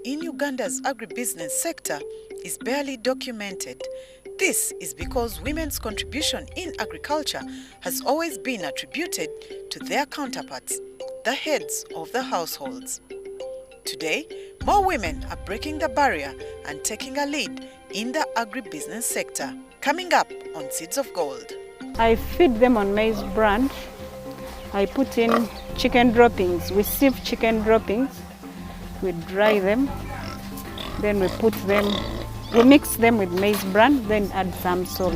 in Uganda's agribusiness sector is barely documented. This is because women's contribution in agriculture has always been attributed to their counterparts, the heads of the households. Today, more women are breaking the barrier and taking a lead in the agribusiness sector. Coming up on Seeds of Gold. I feed them on maize bran. I put in chicken droppings. We sieve chicken droppings. We dry them. Then we mix them with maize bran, then add some salt.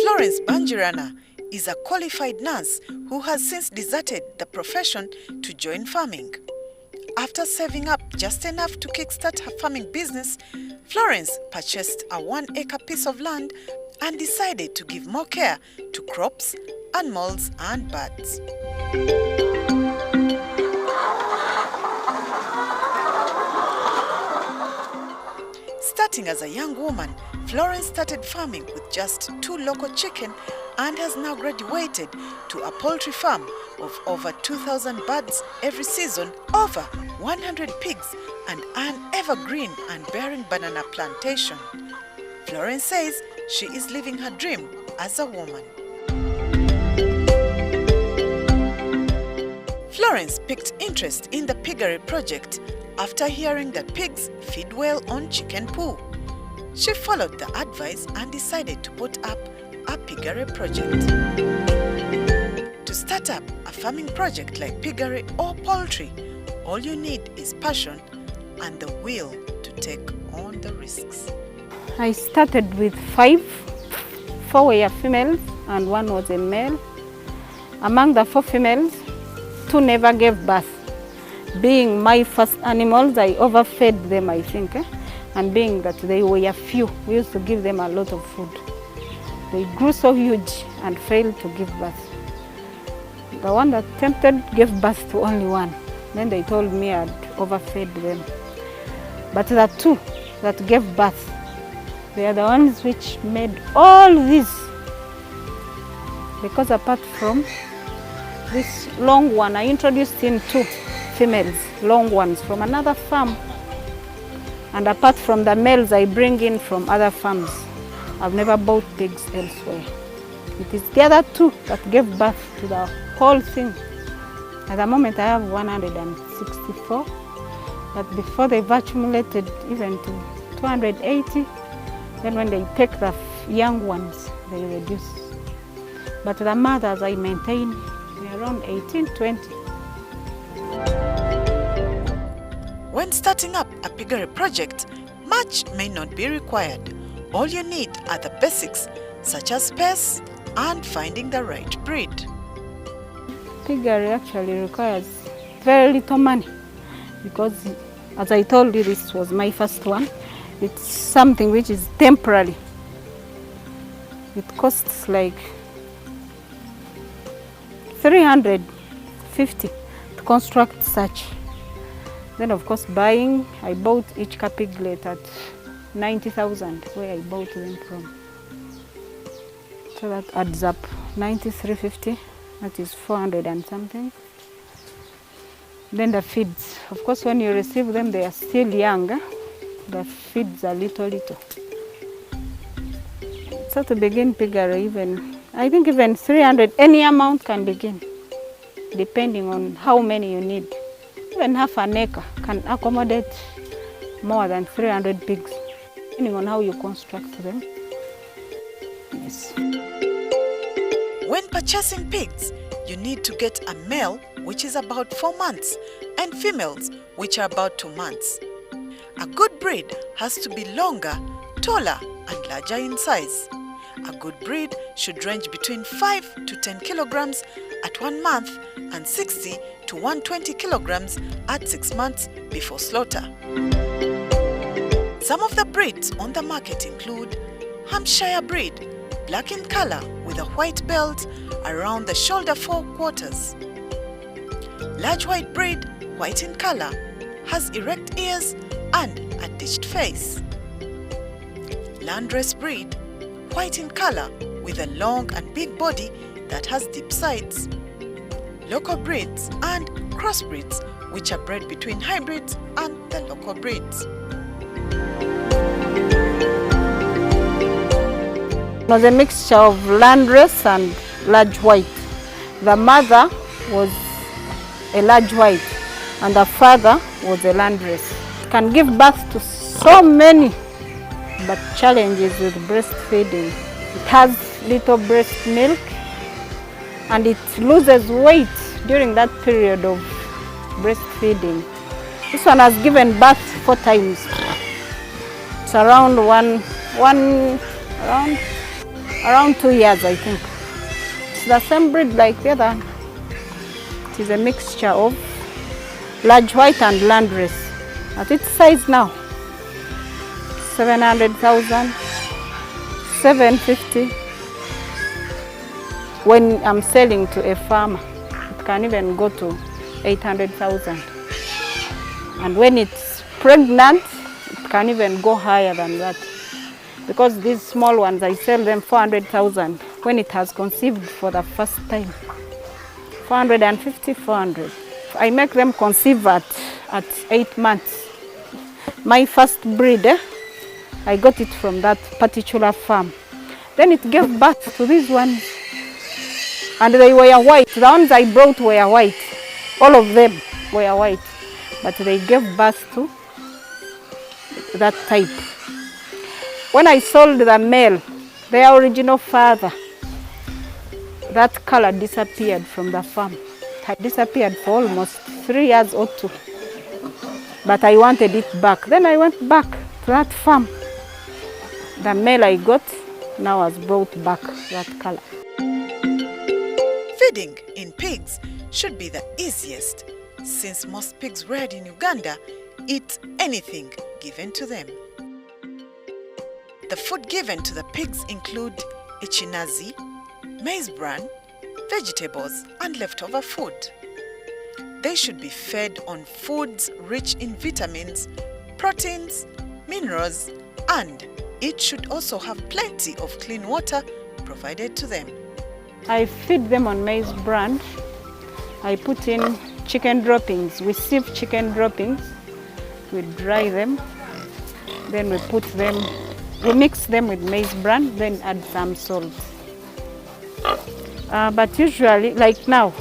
Florence Banjirana is a qualified nurse who has since deserted the profession to join farming. After saving up just enough to kickstart her farming business, Florence purchased a 1-acre piece of land and decided to give more care to crops, animals and birds. Starting as a young woman, Florence started farming with just 2 local chicken and has now graduated to a poultry farm of over 2,000 birds every season, over 100 pigs and an evergreen and bearing banana plantation. Florence says she is living her dream as a woman. Florence picked interest in the piggery project after hearing that pigs feed well on chicken poo. She followed the advice and decided to put up a piggery project. To start up a farming project like piggery or poultry, all you need is passion and the will to take on the risks. I started with 4 were females and 1 was a male. Among the 4 females, 2 never gave birth. Being my first animals, I overfed them, I think. And being that they were few, we used to give them a lot of food. They grew so huge and failed to give birth. The one that attempted gave birth to only 1. Then they told me I'd overfed them. But the 2 that gave birth, they are the ones which made all this. Because apart from this long one, I introduced in 2 females, long ones from another farm. And apart from the males I bring in from other farms, I've never bought pigs elsewhere. It is the other 2 that gave birth to the whole thing. At the moment I have 164, but before they've accumulated even to 280, then when they take the young ones, they reduce. But the mothers I maintain around 18, 20. When starting up a piggery project, much may not be required. All you need are the basics, such as space and finding the right breed. Piggery actually requires very little money because, as I told you, this was my first one. It's something which is temporary. It costs like 350 to construct such. Then of course buying, I bought each piglet at 90,000 where I bought them from. So that adds up 9350, that is 400 and something. Then the feeds, of course when you receive them they are still young, the feeds are little. So to begin piggery, I think even 300, any amount can begin, depending on how many you need. Even half an acre can accommodate more than 300 pigs, depending on how you construct them. Yes. When purchasing pigs, you need to get a male, which is about 4 months, and females, which are about 2 months. A good breed has to be longer, taller, and larger in size. A good breed should range between 5 to 10 kilograms at 1 month and 60 to 120 kilograms at 6 months before slaughter. Some of the breeds on the market include Hampshire breed, black in color with a white belt around the shoulder 4 quarters. Large white breed, white in color, has erect ears and a ditched face. Landrace breed, white in color with a long and big body that has deep sides. Local breeds and crossbreeds, which are bred between hybrids and the local breeds. It was a mixture of landrace and large white. The mother was a large white and the father was a landrace. It can give birth to so many, but challenges with breastfeeding. It has little breast milk and it loses weight during that period of breastfeeding. This one has given birth 4 times. It's around around 2 years, I think. It's the same breed like the other. It is a mixture of large white and landrace. At its size now, 700,000, 750. When I'm selling to a farmer, it can even go to 800,000. And when it's pregnant, it can even go higher than that. Because these small ones, I sell them 400,000 when it has conceived for the first time. 450, 400. I make them conceive at 8 months. My first breed, I got it from that particular farm. Then it gave birth to these ones. And they were white. The ones I brought were white. All of them were white. But they gave birth to that type. When I sold the male, their original father, that color disappeared from the farm. It had disappeared for almost 3 years or 2. But I wanted it back. Then I went back to that farm. The male I got now has brought back that color. Feeding in pigs should be the easiest, since most pigs reared in Uganda eat anything given to them. The food given to the pigs include echinazi, maize bran, vegetables, and leftover food. They should be fed on foods rich in vitamins, proteins, minerals, and it should also have plenty of clean water provided to them. I feed them on maize bran. I put in chicken droppings. We sieve chicken droppings. We dry them. Then we mix them with maize bran, then add some salt. But usually, like now,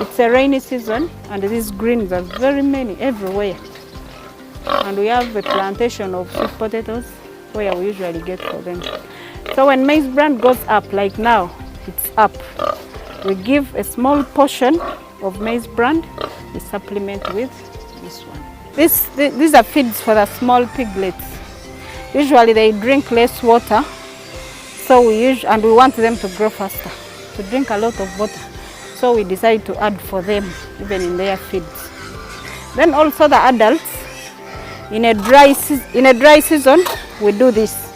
it's a rainy season and these greens are very many everywhere. And we have a plantation of sweet potatoes where we usually get for them. So when maize bran goes up, like now, it's up. We give a small portion of maize bran, we supplement with this one. These are feeds for the small piglets. Usually they drink less water, so and we want them to grow faster, to drink a lot of water. So we decide to add for them, even in their feeds. Then also the adults, in a dry season, we do this.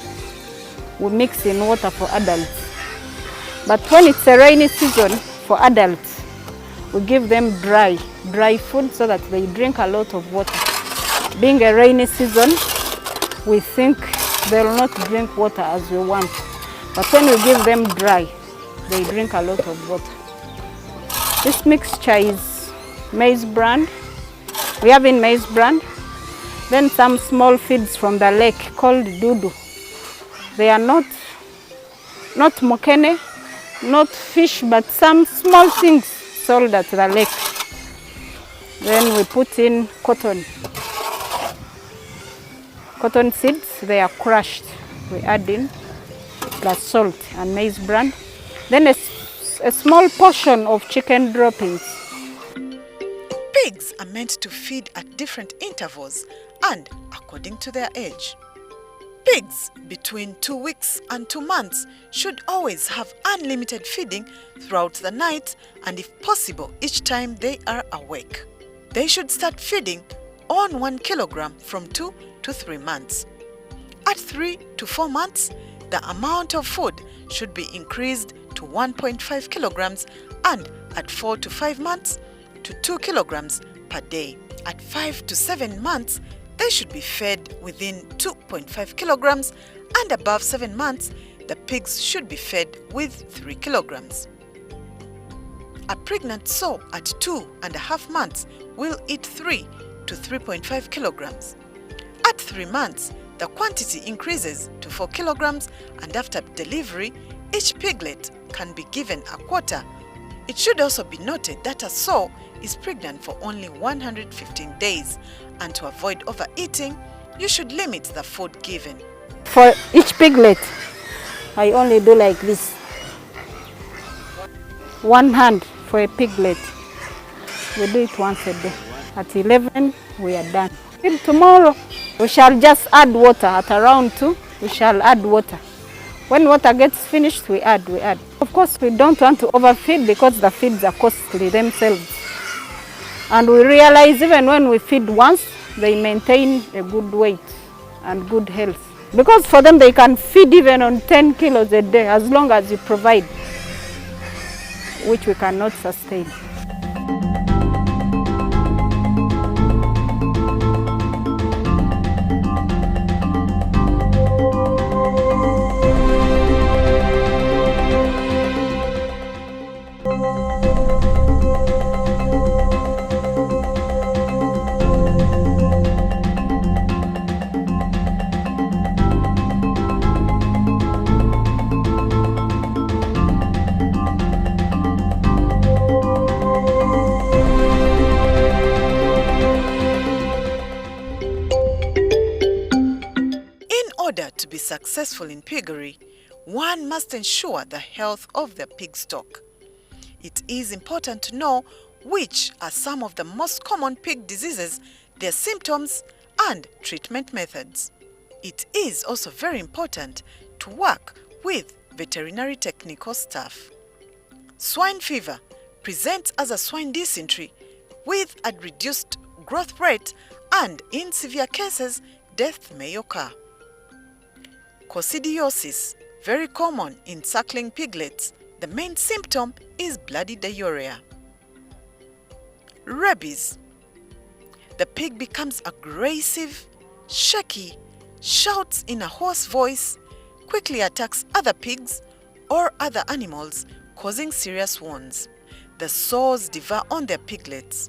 We mix in water for adults. But when it's a rainy season for adults, we give them dry food so that they drink a lot of water. Being a rainy season, we think they will not drink water as we want. But when we give them dry, they drink a lot of water. This mixture is maize bran. We have in maize bran. Then some small feeds from the lake called dudu. They are not mokene, not fish, but some small things sold at the lake. Then we put in cotton seeds. They are crushed. We add in plus salt and maize bran. Then a small portion of chicken droppings. Pigs are meant to feed at different intervals and according to their age. Pigs between 2 weeks and 2 months should always have unlimited feeding throughout the night and, if possible, each time they are awake. They should start feeding on 1 kilogram from 2 to 3 months. At 3 to 4 months, the amount of food should be increased to 1.5 kilograms and at 4 to 5 months to 2 kilograms per day. At 5 to 7 months, they should be fed within 2.5 kilograms and above 7 months, the the pigs should be fed with 3 kilograms. A pregnant sow at 2.5 months will eat 3 to 3.5 kilograms. At 3 months, the quantity increases to 4 kilograms, and after delivery, each piglet can be given a quarter. It should also be noted that a sow is pregnant for only 115 days, and to avoid overeating, you should limit the food given. For each piglet, I only do like this. 1 hand for a piglet. We do it once a day. At 11, we are done. Till tomorrow, we shall just add water. At around 2, we shall add water. When water gets finished, we add. Of course, we don't want to overfeed because the feeds are costly themselves. And we realize even when we feed once, they maintain a good weight and good health. Because for them, they can feed even on 10 kilos a day as long as you provide, which we cannot sustain. In order to be successful in piggery, one must ensure the health of the pig stock. It is important to know which are some of the most common pig diseases, their symptoms, and treatment methods. It is also very important to work with veterinary technical staff. Swine fever presents as a swine dysentery with a reduced growth rate, and in severe cases, death may occur. Coccidiosis, very common in suckling piglets. The main symptom is bloody diarrhea. Rabies. The pig becomes aggressive, shaky, shouts in a hoarse voice, quickly attacks other pigs or other animals, causing serious wounds. The sows devour on their piglets.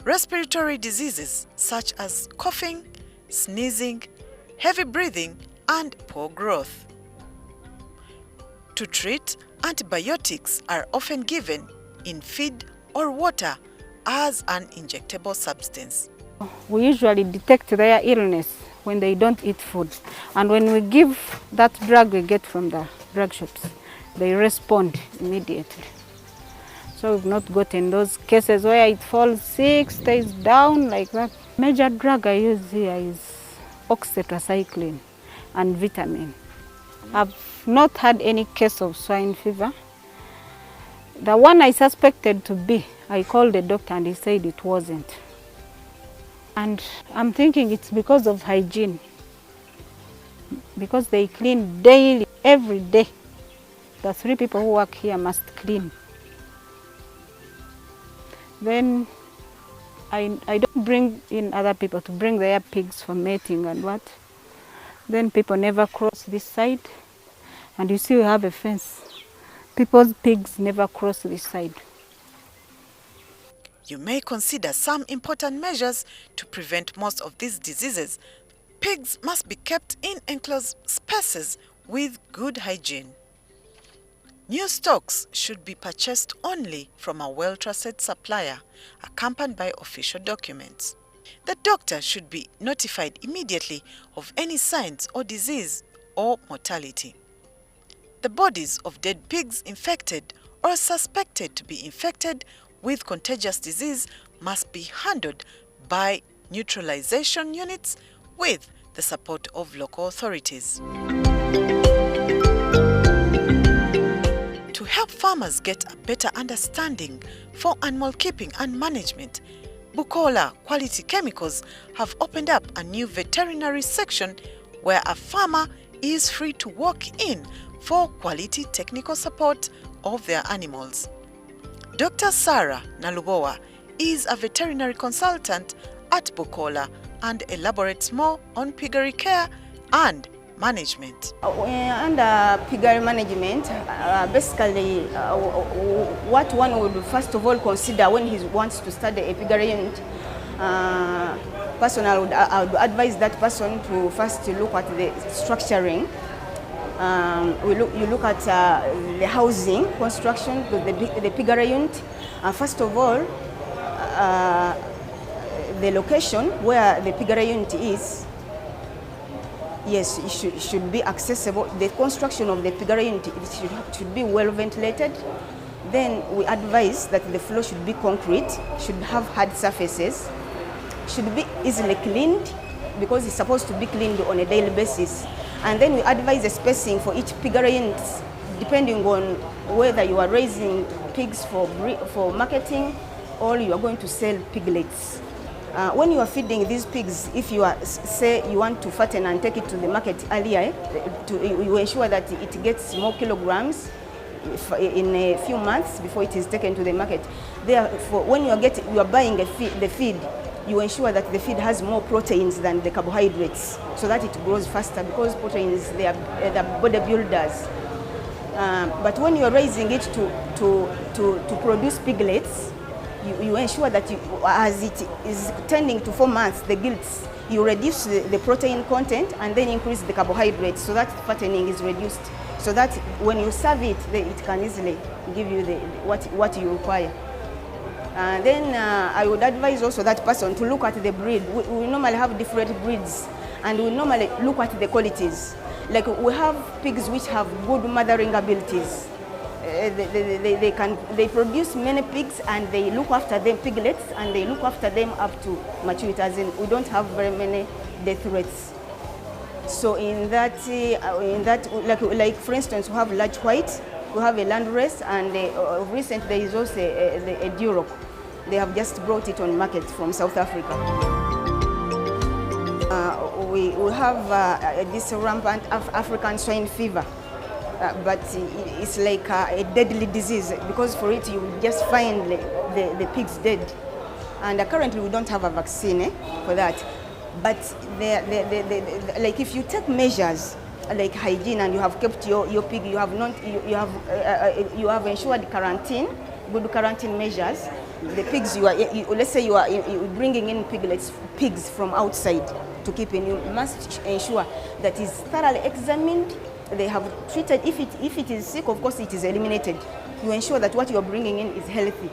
Respiratory diseases such as coughing, sneezing, heavy breathing, and poor growth. To treat, antibiotics are often given in feed or water as an injectable substance. We usually detect their illness when they don't eat food. And when we give that drug we get from the drug shops, they respond immediately. So we've not gotten those cases where it falls sick, stays down like that. Major drug I use here is oxytetracycline and vitamin. I've not had any case of swine fever. The one I suspected to be, I called the doctor and he said it wasn't. And I'm thinking it's because of hygiene, because they clean daily, every day. The 3 people who work here must clean. Then I don't bring in other people to bring their pigs for mating and what. Then people never cross this side. And you see we have a fence. People's pigs never cross this side. You may consider some important measures to prevent most of these diseases. Pigs must be kept in enclosed spaces with good hygiene. New stocks should be purchased only from a well-trusted supplier, accompanied by official documents. The doctor should be notified immediately of any signs or disease or mortality. The bodies of dead pigs infected or suspected to be infected with contagious disease must be handled by neutralization units with the support of local authorities. To help farmers get a better understanding for animal keeping and management, Bukola Quality Chemicals have opened up a new veterinary section where a farmer is free to walk in for quality technical support of their animals. Dr. Sarah Nalubowa is a veterinary consultant at Bukola and elaborates more on piggery care and management. Under piggery management, basically what one would first of all consider when he wants to start a piggery unit, I would advise that person to first look at the structuring. You look at the housing construction, the piggery unit. First of all, the location where the piggery unit is. Yes, it should be accessible. The construction of the piggery unit should be well ventilated. Then we advise that the floor should be concrete, should have hard surfaces, should be easily cleaned because it's supposed to be cleaned on a daily basis. And then we advise the spacing for each piggery unit depending on whether you are raising pigs for marketing or you are going to sell piglets. When you are feeding these pigs, if you are, say you want to fatten and take it to the market earlier, you ensure that it gets more kilograms in a few months before it is taken to the market. Therefore, when you are buying the feed, you ensure that the feed has more proteins than the carbohydrates, so that it grows faster because proteins, they are bodybuilders. But when you are raising it to produce piglets, you ensure that as it is tending to 4 months, the gilts, you reduce the protein content and then increase the carbohydrates so that fattening is reduced, so that when you serve it, it can easily give you what you require. Then I would advise also that person to look at the breed. We normally have different breeds and we normally look at the qualities. Like we have pigs which have good mothering abilities. They produce many pigs and they look after them, piglets, and they look after them up to maturity, as in we don't have very many death rates. So in that like for instance, we have large white, we have a landrace, and recently there is also a Duroc. They have just brought it on market from South Africa. We have this rampant African swine fever. But it's like a deadly disease because for it you just find the pigs dead. And currently we don't have a vaccine for that. But like if you take measures like hygiene and you have kept your pig, you have ensured quarantine, good quarantine measures. The pigs let's say you are bringing in pigs from outside to keep in, you must ensure that it's thoroughly examined. They have treated, if it is sick, of course it is eliminated. You ensure that what you are bringing in is healthy.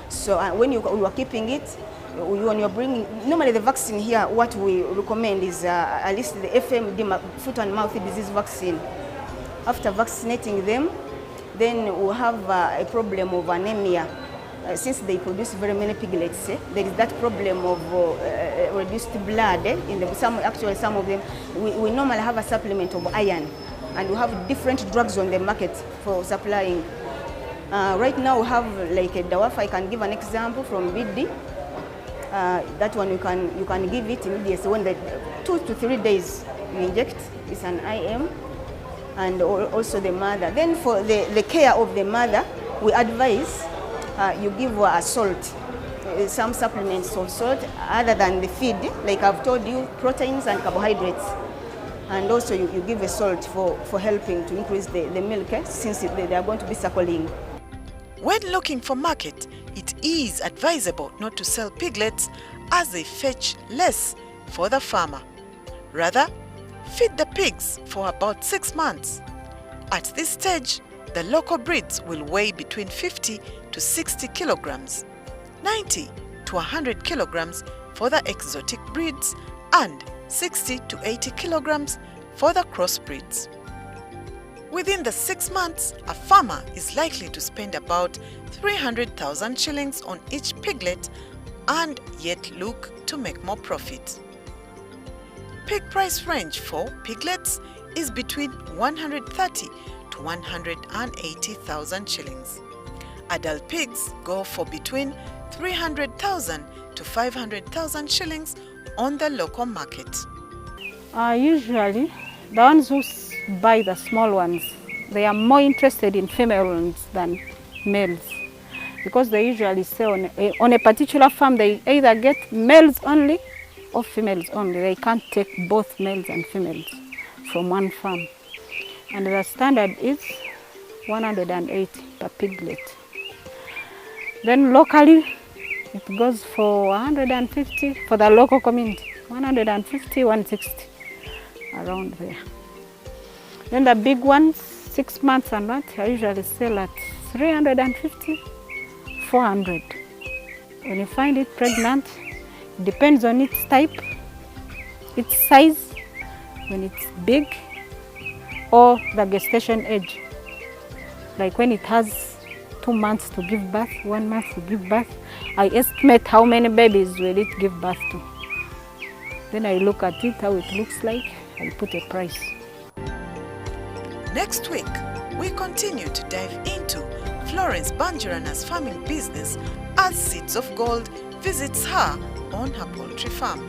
So when you are keeping it, when you are bringing, normally the vaccine here, what we recommend is at least the FMD, foot and mouth disease vaccine. After vaccinating them, then we have a problem of anemia. Since they produce very many piglets, there is that problem of reduced blood. Some of them, we normally have a supplement of iron. And we have different drugs on the market for supplying. Right now we have like a Dawaf. I can give an example from BD. That one you can give it immediately when the 2 to 3 days you inject. It's an IM, and also the mother. Then for the care of the mother, we advise you give her a salt, some supplements of salt other than the feed. Like I've told you, proteins and carbohydrates. And also you give a salt for helping to increase the milk since they are going to be suckling. When looking for market, it is advisable not to sell piglets as they fetch less for the farmer. Rather, feed the pigs for about 6 months. At this stage, the local breeds will weigh between 50 to 60 kilograms, 90 to 100 kilograms for the exotic breeds, and 60 to 80 kilograms for the crossbreeds. Within the 6 months, a farmer is likely to spend about 300,000 shillings on each piglet and yet look to make more profit. Pig price range for piglets is between 130 to 180,000 shillings. Adult pigs go for between 300,000 to 500,000 shillings on the local market. Usually, the ones who buy the small ones, they are more interested in female ones than males, because they usually say on a particular farm they either get males only or females only. They can't take both males and females. from one farm. And the standard is 180 per piglet. Then locally, it goes for 150 for the local community, 150, 160, around there. Then the big ones, 6 months and what, I usually sell at 350, 400. When you find it pregnant, it depends on its type, its size, when it's big, or the gestation age. Like when it has 2 months to give birth, 1 month to give birth, I estimate how many babies will it give birth to. Then I look at it, how it looks like, I put a price. Next week, we continue to dive into Florence Banjirana's farming business as Seeds of Gold visits her on her poultry farm.